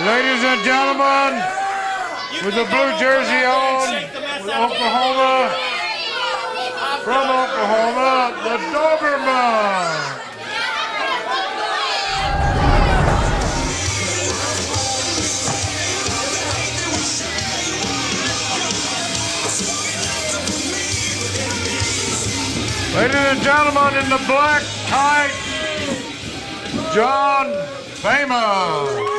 Ladies and gentlemen, with the blue jersey on, with Oklahoma, from Oklahoma, the Doberman. Ladies and gentlemen, in the black tights, John Famous.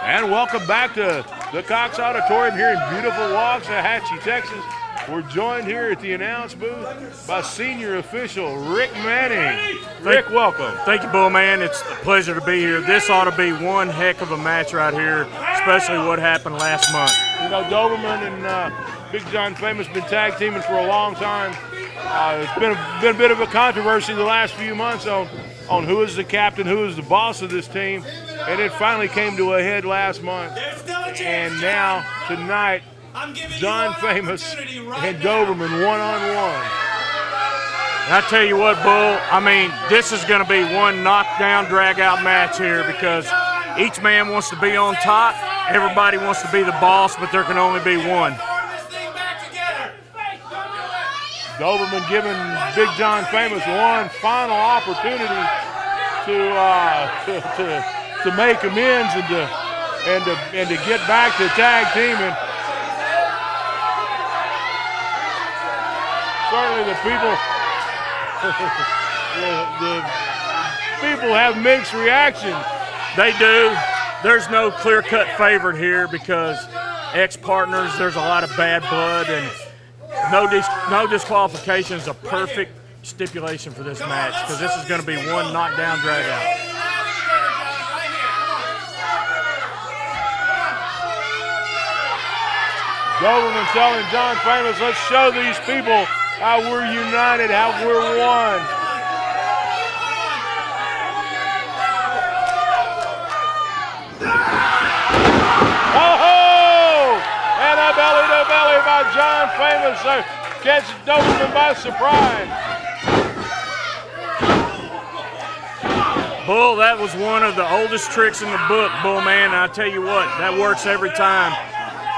And welcome back to the Cox Auditorium here in beautiful Waxahachie, Texas. We're joined here at the announce booth by senior official Rick Manning. Rick, welcome. Thank you, Bullman. It's a pleasure to be here. This ought to be one heck of a match right here, especially what happened last month. You know, Doberman and Big John Famous been tag teaming for a long time. It's been a bit of a controversy the last few months on who is the captain, who is the boss of this team, and it finally came to a head last month. And now, tonight, John Famous and Doberman one-on-one. And I tell you what, Bull, I mean, this is going to be one knockdown, drag-out match here because each man wants to be on top. Everybody wants to be the boss, but there can only be one. Doberman giving Big John Famous one final opportunity to make amends and to get back to tag teaming. Certainly the people have mixed reactions. They do. There's no clear-cut favorite here because ex-partners, there's a lot of bad blood, and no disqualification is a perfect stipulation for this match because this is going to be one knockdown, drag-out. Doberman telling John Famous, let's show these people how we're united, how we're one. Oh! And a belly-to-belly by John Famous. Catches Doberman by surprise. Bull, that was one of the oldest tricks in the book, Bull man. And I tell you what, that works every time.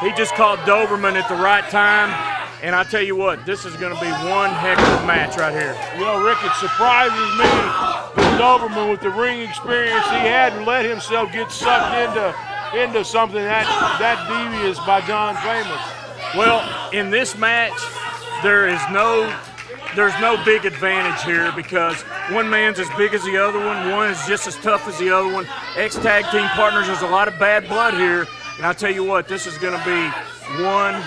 He just caught Doberman at the right time. And I tell you what, this is going to be one heck of a match right here. You know, Rick, it surprises me that Doberman, with the ring experience he had, and let himself get sucked into something that devious by John Famous. Well, in this match, there's no big advantage here because one man's as big as the other one is just as tough as the other one. Ex-tag team partners, there's a lot of bad blood here. And I'll tell you what, this is going to be one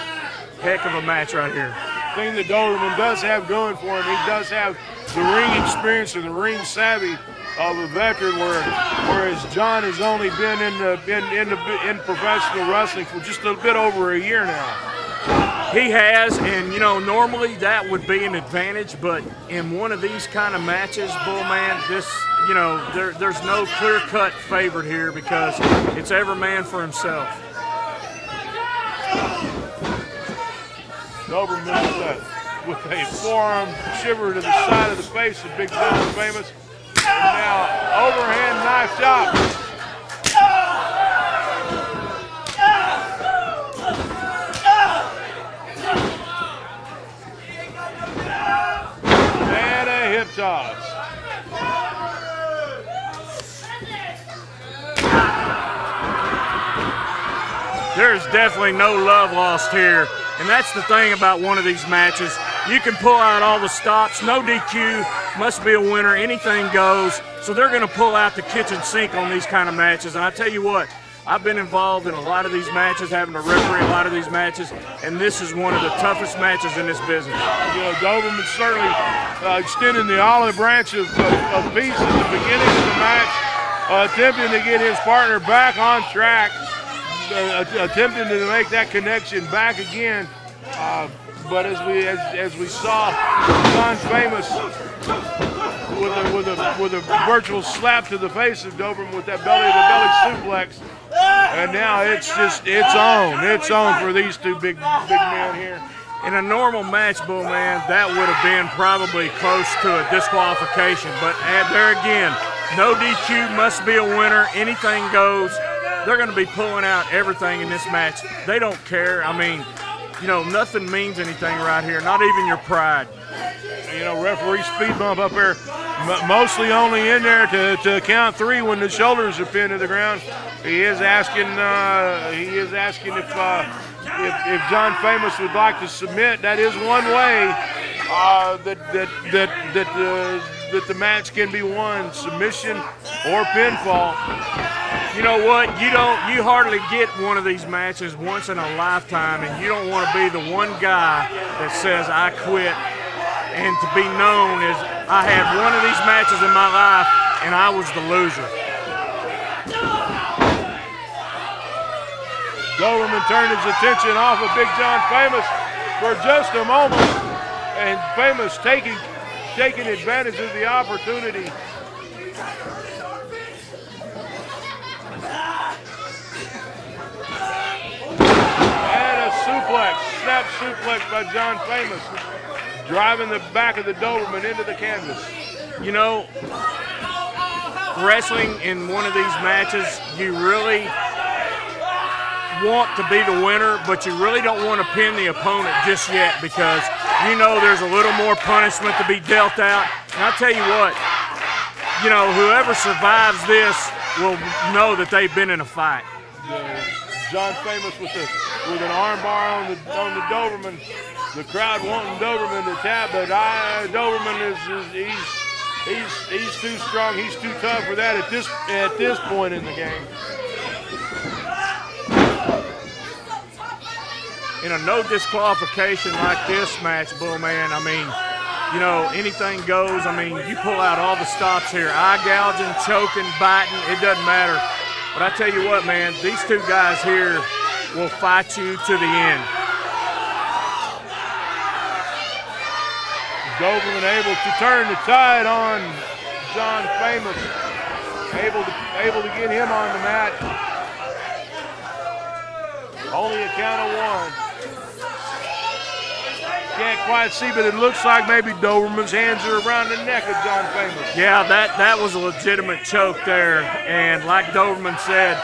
heck of a match right here. The thing that Doberman does have going for him, he does have the ring experience or the ring savvy of a veteran, whereas John has only been in professional wrestling for just a bit over a year now. He has, and you know, normally that would be an advantage, but in one of these kind of matches, Bullman, this, you know, there's no clear-cut favorite here because it's every man for himself. Doberman with a forearm shiver to the side of the face of Big John Famous. And now overhand knife chop. And a hip toss. There's definitely no love lost here. And that's the thing about one of these matches. You can pull out all the stops, no DQ, must be a winner, anything goes. So they're going to pull out the kitchen sink on these kind of matches. And I tell you what, I've been involved in a lot of these matches, having to referee a lot of these matches, and this is one of the toughest matches in this business. You know, Doberman certainly extending the olive branch of peace at the beginning of the match, attempting to get his partner back on track. Attempting to make that connection back again, but as we saw, John Famous with a virtual slap to the face of Doberman with that belly-to-belly suplex, and now it's on for these two big men here. In a normal match, Bullman, that would have been probably close to a disqualification, but there again, No DQ, must be a winner. Anything goes. They're going to be pulling out everything in this match. They don't care. I mean, you know, nothing means anything right here, not even your pride. You know, referee speed bump up there, mostly only in there to count 3 when the shoulders are pinned to the ground. He is asking if John Famous would like to submit. That is one way that the match can be won: submission or pinfall. You know what? You hardly get one of these matches once in a lifetime, and you don't want to be the one guy that says I quit, and to be known as I had one of these matches in my life and I was the loser. Doberman turned his attention off of Big John Famous for just a moment, and Famous taking advantage of the opportunity. Snap suplex by John Famous, driving the back of the Doberman into the canvas. You know, wrestling in one of these matches, you really want to be the winner, but you really don't want to pin the opponent just yet, because you know there's a little more punishment to be dealt out. And I'll tell you what, you know, whoever survives this will know that they've been in a fight. John Famous with an armbar on the Doberman. The crowd wanting Doberman to tap, but Doberman he's too strong. He's too tough for that at this point in the game. In a no disqualification like this match, Bullman, I mean, you know, anything goes. I mean, you pull out all the stops here: eye gouging, choking, biting. It doesn't matter. But I tell you what, man, these two guys here will fight you to the end. Doberman able to turn the tide on John Famous, able to get him on the mat. Only a count of 1. Can't quite see, but it looks like maybe Doberman's hands are around the neck of John Famous. Yeah, that was a legitimate choke there. And like Doberman said,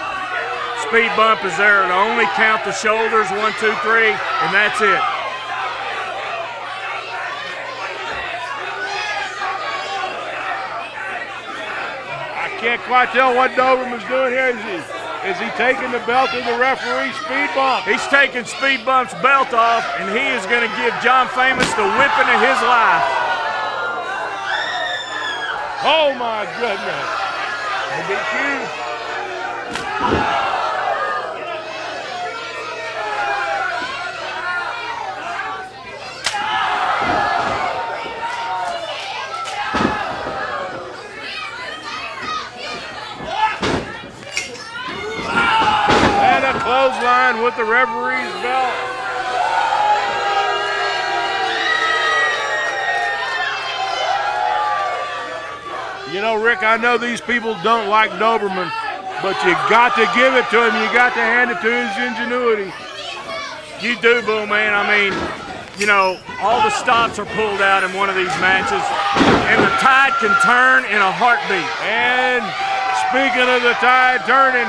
speed bump is there to only count the shoulders, 1, 2, 3, and that's it. I can't quite tell what Doberman's doing here. Is he taking the belt of the referee speed bump? He's taking Speed Bump's belt off, and he is going to give John Famous the whipping of his life. Oh my goodness. The DQ. Clothesline with the referee's belt. You know, Rick, I know these people don't like Doberman, but you got to give it to him. You got to hand it to his ingenuity. You do, Bullman. I mean, you know, all the stops are pulled out in one of these matches, and the tide can turn in a heartbeat. And speaking of the tide turning,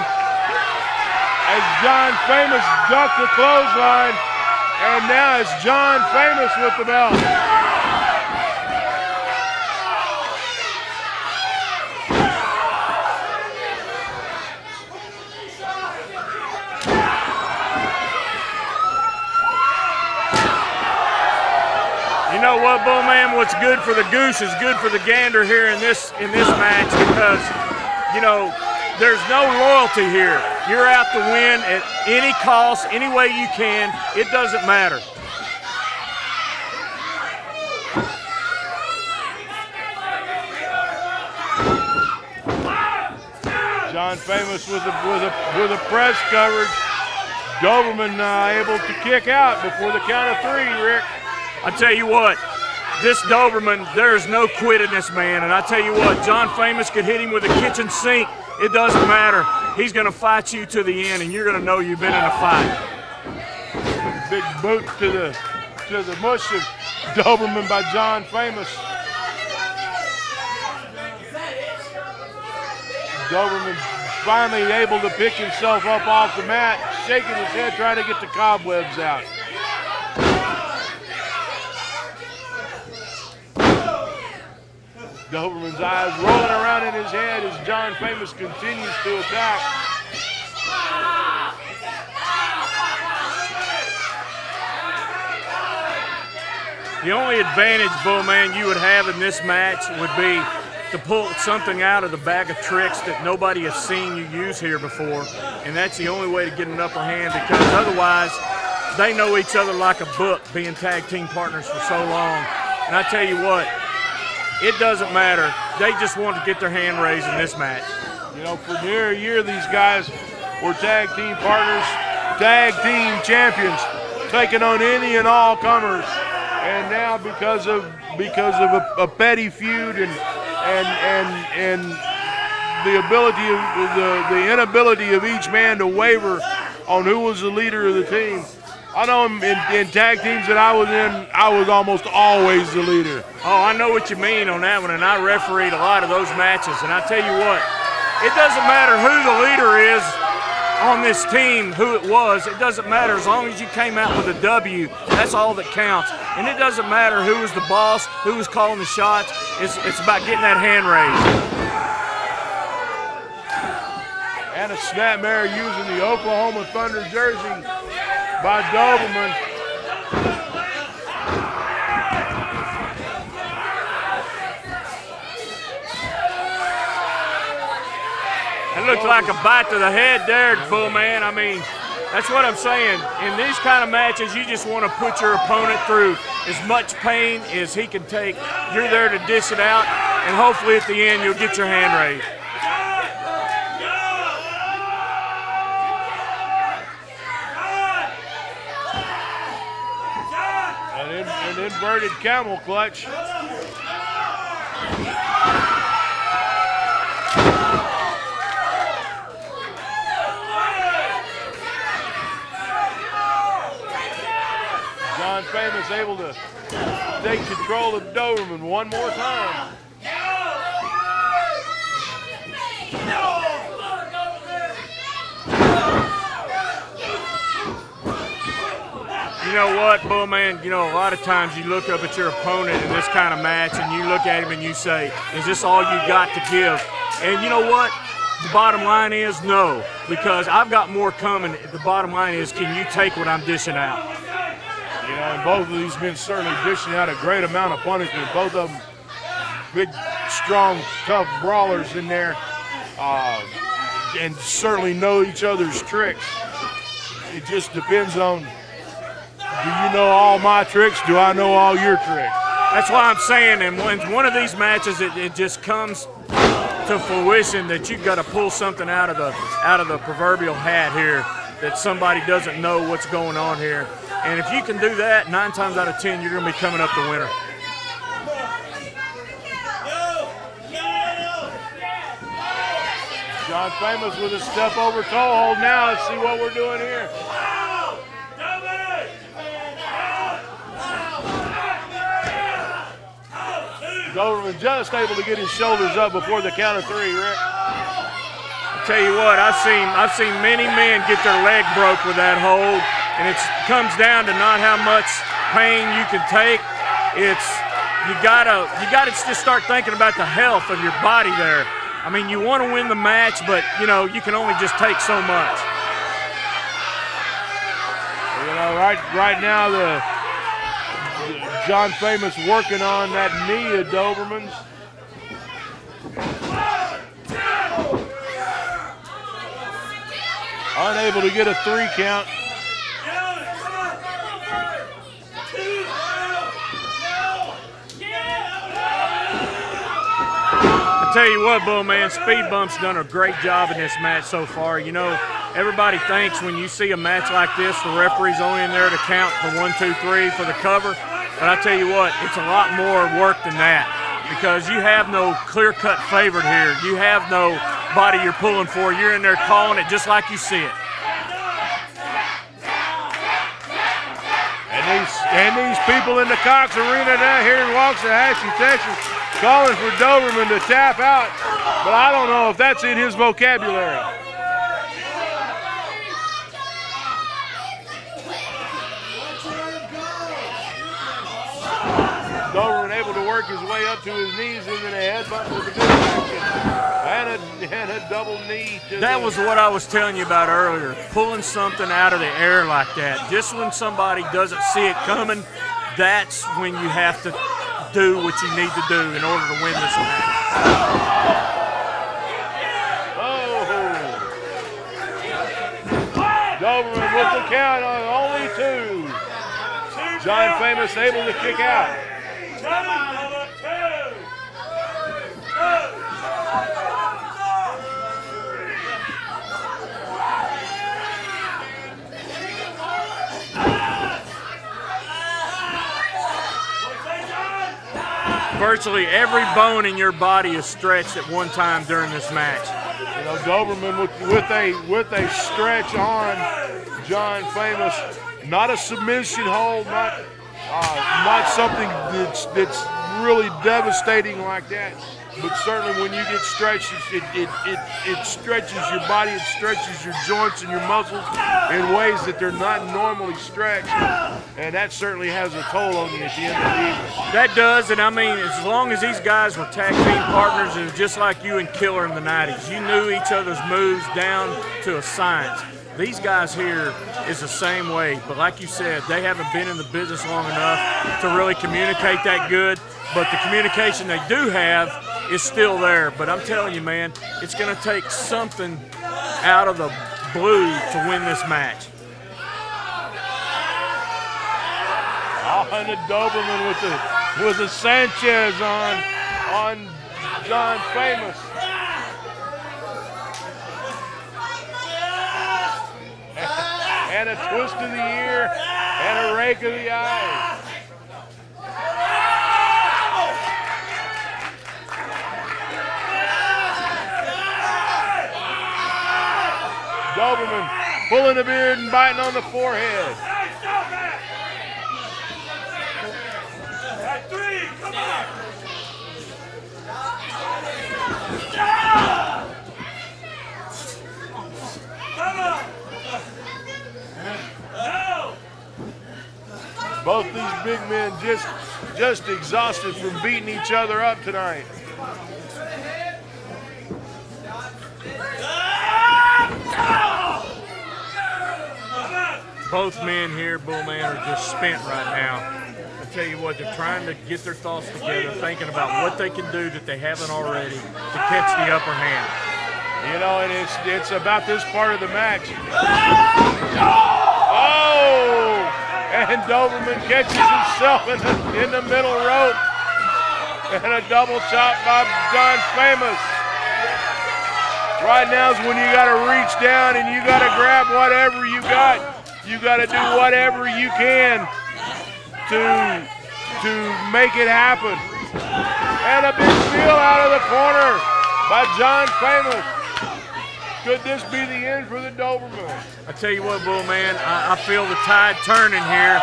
as John Famous ducked the clothesline, and now it's John Famous with the belt. You know what, Bullman? What's good for the goose is good for the gander here in this match, because, you know, there's no loyalty here. You're out to win at any cost, any way you can. It doesn't matter. John Famous with a press coverage. Doberman able to kick out before the count of 3, Rick. I tell you what, this Doberman, there's no quit in this man. And I tell you what, John Famous could hit him with a kitchen sink. It doesn't matter. He's going to fight you to the end, and you're going to know you've been in a fight. Big boot to the mush of Doberman by John Famous. Doberman finally able to pick himself up off the mat, shaking his head, trying to get the cobwebs out. Doberman's eyes rolling around in his head as John Famous continues to attack. The only advantage, Bullman, you would have in this match would be to pull something out of the bag of tricks that nobody has seen you use here before, and that's the only way to get an upper hand, because otherwise they know each other like a book, being tag team partners for so long. And I tell you what, it doesn't matter. They just want to get their hand raised in this match. You know, for near a year, these guys were tag team partners, tag team champions, taking on any and all comers. And now, because of a petty feud and the ability of the inability of each man to waver on who was the leader of the team. I know in tag teams that I was in, I was almost always the leader. Oh, I know what you mean on that one, and I refereed a lot of those matches. And I tell you what, it doesn't matter who the leader is on this team, who it was. It doesn't matter. As long as you came out with a W, that's all that counts. And it doesn't matter who was the boss, who was calling the shots. It's about getting that hand raised. And a snapmare using the Oklahoma Thunder jersey by Doberman. It looked like a bite to the head there, Bullman. I mean, that's what I'm saying. In these kind of matches, you just want to put your opponent through as much pain as he can take. You're there to dish it out, and hopefully at the end you'll get your hand raised. An inverted camel clutch. John Famous able to take control of Doberman one more time. You know what, Bullman, you know, a lot of times you look up at your opponent in this kind of match and you look at him and you say, is this all you got to give? And you know what? The bottom line is no, because I've got more coming. The bottom line is, can you take what I'm dishing out? You know, and both of these men certainly dishing out a great amount of punishment. Both of them big, strong, tough brawlers in there, and certainly know each other's tricks. It just depends on, do you know all my tricks? Do I know all your tricks? That's why I'm saying, and when one of these matches, it just comes to fruition that you've got to pull something out of the proverbial hat here, that somebody doesn't know what's going on here. And if you can do that, 9 times out of 10, you're going to be coming up the winner. John Famous with a step over toe hold now. Let's see what we're doing here. Doberman just able to get his shoulders up before the count of 3, Rick. I tell you what, I've seen many men get their leg broke with that hold, and it comes down to not how much pain you can take. It's you gotta just start thinking about the health of your body there. I mean, you want to win the match, but you know you can only just take so much. You know, right now John Famous working on that knee of Doberman's. Unable to get a 3 count. I tell you what, Bullman, Speed Bump's done a great job in this match so far. You know, everybody thinks when you see a match like this, the referee's only in there to count for 1, 2, 3 for the cover. But I tell you what, it's a lot more work than that, because you have no clear-cut favorite here. You have no body you're pulling for. You're in there calling it just like you see it. And these people in the Cox Arena down here in Waxahachie, Texas, calling for Doberman to tap out but I don't know if that's in his vocabulary. Doberman able to work his way up to his knees and then a headbutt with a midsection and a double knee. That was what I was telling you about earlier, pulling something out of the air like that. Just when somebody doesn't see it coming, that's when you have to do what you need to do in order to win this match. Doberman with the count on only 2. John Famous able to kick out. Virtually every bone in your body is stretched at one time during this match. You know, Doberman with a stretch on John Famous. Not a submission hold, not something that's really devastating like that. But certainly when you get stretched, it stretches your body, it stretches your joints and your muscles in ways that they're not normally stretched. And that certainly has a toll on you at the end of the evening. That does, and I mean, as long as these guys were tag team partners, it was just like you and Killer in the 90s. You knew each other's moves down to a science. These guys here is the same way, but like you said, they haven't been in the business long enough to really communicate that good, but the communication they do have is still there. But I'm telling you, man, it's going to take something out of the blue to win this match. And the Doberman with the Sanchez on John Famous. And a twist of the ear and a rake of the eye. Doberman pulling the beard and biting on the forehead. Both these big men just exhausted from beating each other up tonight. Both men here, Bullman, are just spent right now. I tell you what, they're trying to get their thoughts together, thinking about what they can do that they haven't already to catch the upper hand. You know, and it's about this part of the match. Oh! And Doberman catches himself in the middle rope. And a double chop by John Famous. Right now is when you got to reach down and you got to grab whatever you got. You got to do whatever you can to make it happen. And a big feel out of the corner by John Famous. Could this be the end for the Doberman? I tell you what, Bullman, I feel the tide turning here.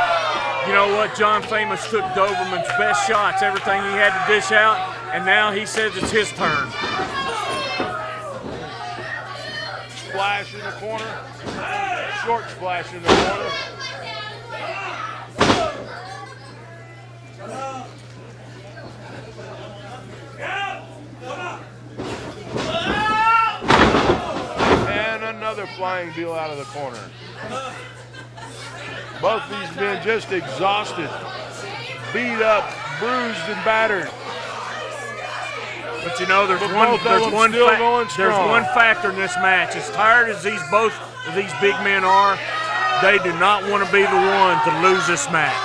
You know what? John Famous took Doberman's best shots, everything he had to dish out, and now he says it's his turn. Splash in the corner. Short splash in the corner. And another flying deal out of the corner. Both these men just exhausted, beat up, bruised, and battered. But you know, there's one factor in this match. As tired as both of these big men are, they do not want to be the one to lose this match.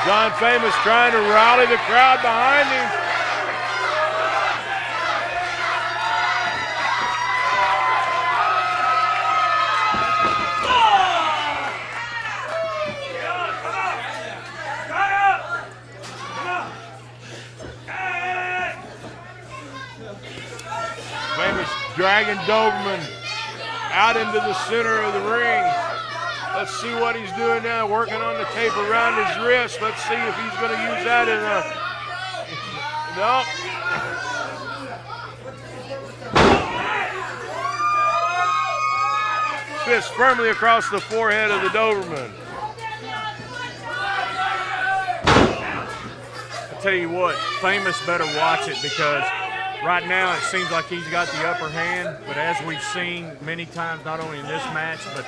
John Famous trying to rally the crowd behind him. Famous dragging Doberman out into the center of the ring. Let's see what he's doing now, working on the tape around his wrist. Let's see if he's going to use that in a... No. fist firmly across the forehead of the Doberman. I tell you what, Famous better watch it, because right now it seems like he's got the upper hand, but as we've seen many times, not only in this match, but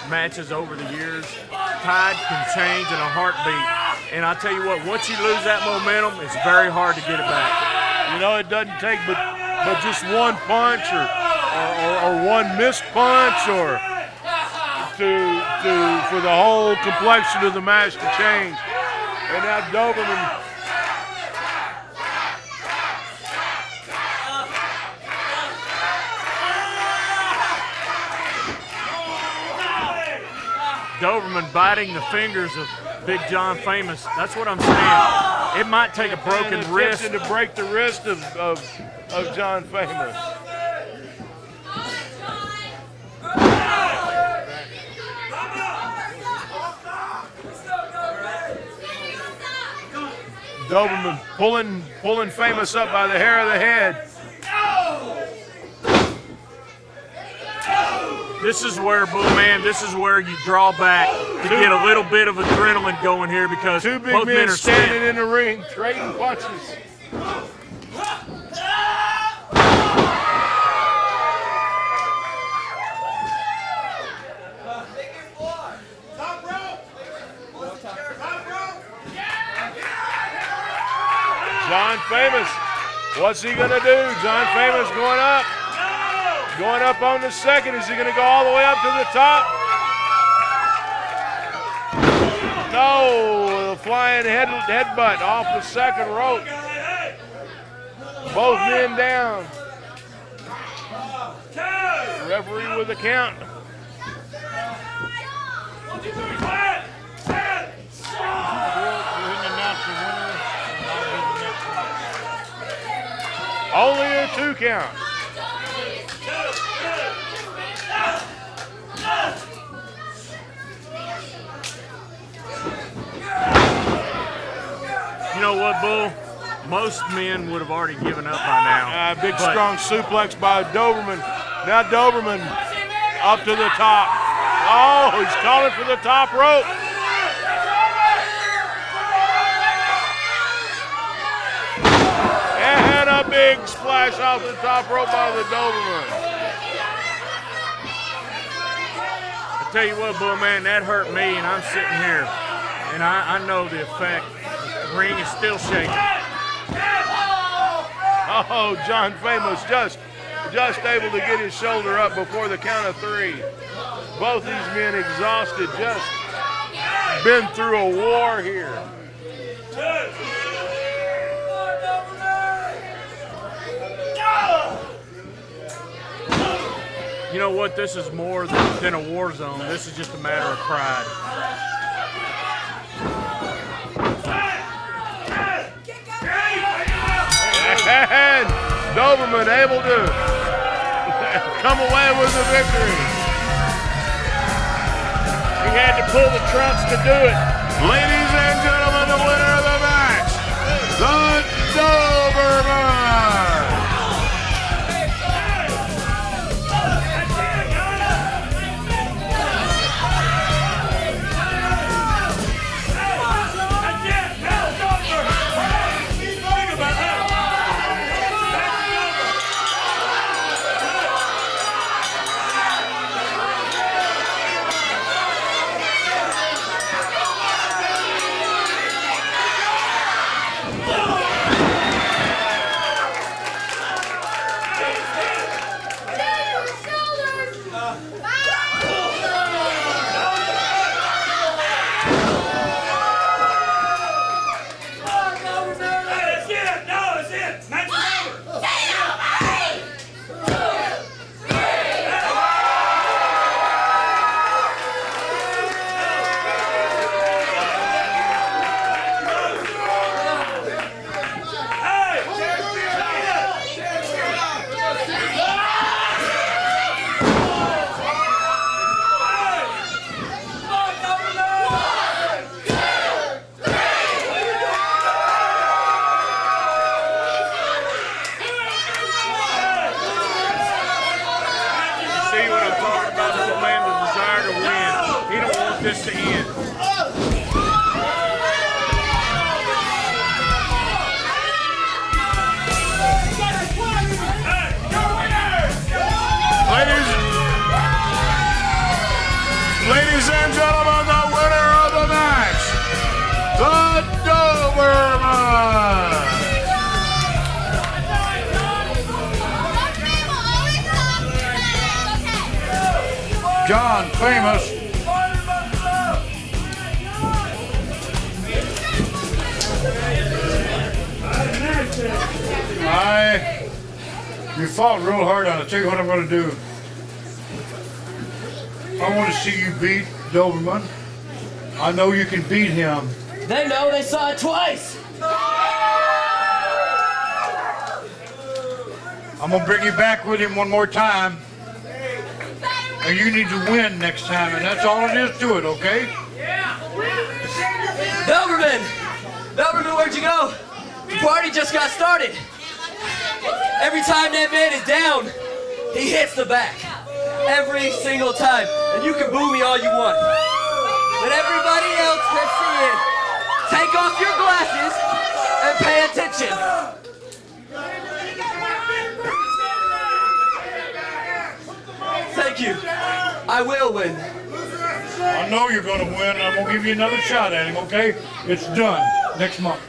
matches over the years, tide can change in a heartbeat. And I tell you what, once you lose that momentum, it's very hard to get it back. You know, it doesn't take but just one punch or one missed punch or for the whole complexion of the match to change. And now Doberman. Doberman biting the fingers of Big John Famous. That's what I'm saying. It might take a broken wrist to break the wrist of John Famous. Doberman pulling Famous up by the hair of the head. This is where, man, this is where you draw back to get a little bit of adrenaline going here, because two big both men are standing in the ring, trading punches. John Famous, what's he gonna do? John Famous going up. Going up on the second. Is he going to go all the way up to the top? No, the flying headbutt off the second rope. Both men down. Referee with a count. Only a 2 count. You know what, Bull? Most men would have already given up by now. Big strong suplex by Doberman. Now Doberman up to the top. Oh, he's calling for the top rope. And a big splash off the top rope by the Doberman. I tell you what, Bull, man, that hurt me, and I'm sitting here, and I know the effect. The ring is still shaking. Oh, John Famous just able to get his shoulder up before the count of 3. Both these men exhausted, just been through a war here. You know what? This is more than a war zone. This is just a matter of pride. And Doberman able to come away with the victory. He had to pull the trunks to do it. Ladies and gentlemen, the winner of the match, the Doberman. this to end. Ladies and gentlemen, the winner of the match, the Doberman. John Famous. You fought real hard on it. Tell you what I'm going to do. I want to see you beat Doberman. I know you can beat him. They know, they saw it twice. I'm going to bring you back with him one more time. And you need to win next time, and that's all it is to it, okay? Doberman! Doberman, where'd you go? The party just got started. Every time that man is down, he hits the back. Every single time. And you can boo me all you want. But everybody else can see it. Take off your glasses and pay attention. Thank you. I will win. I know you're going to win, and I'm going to give you another shot at him, okay? It's done next month.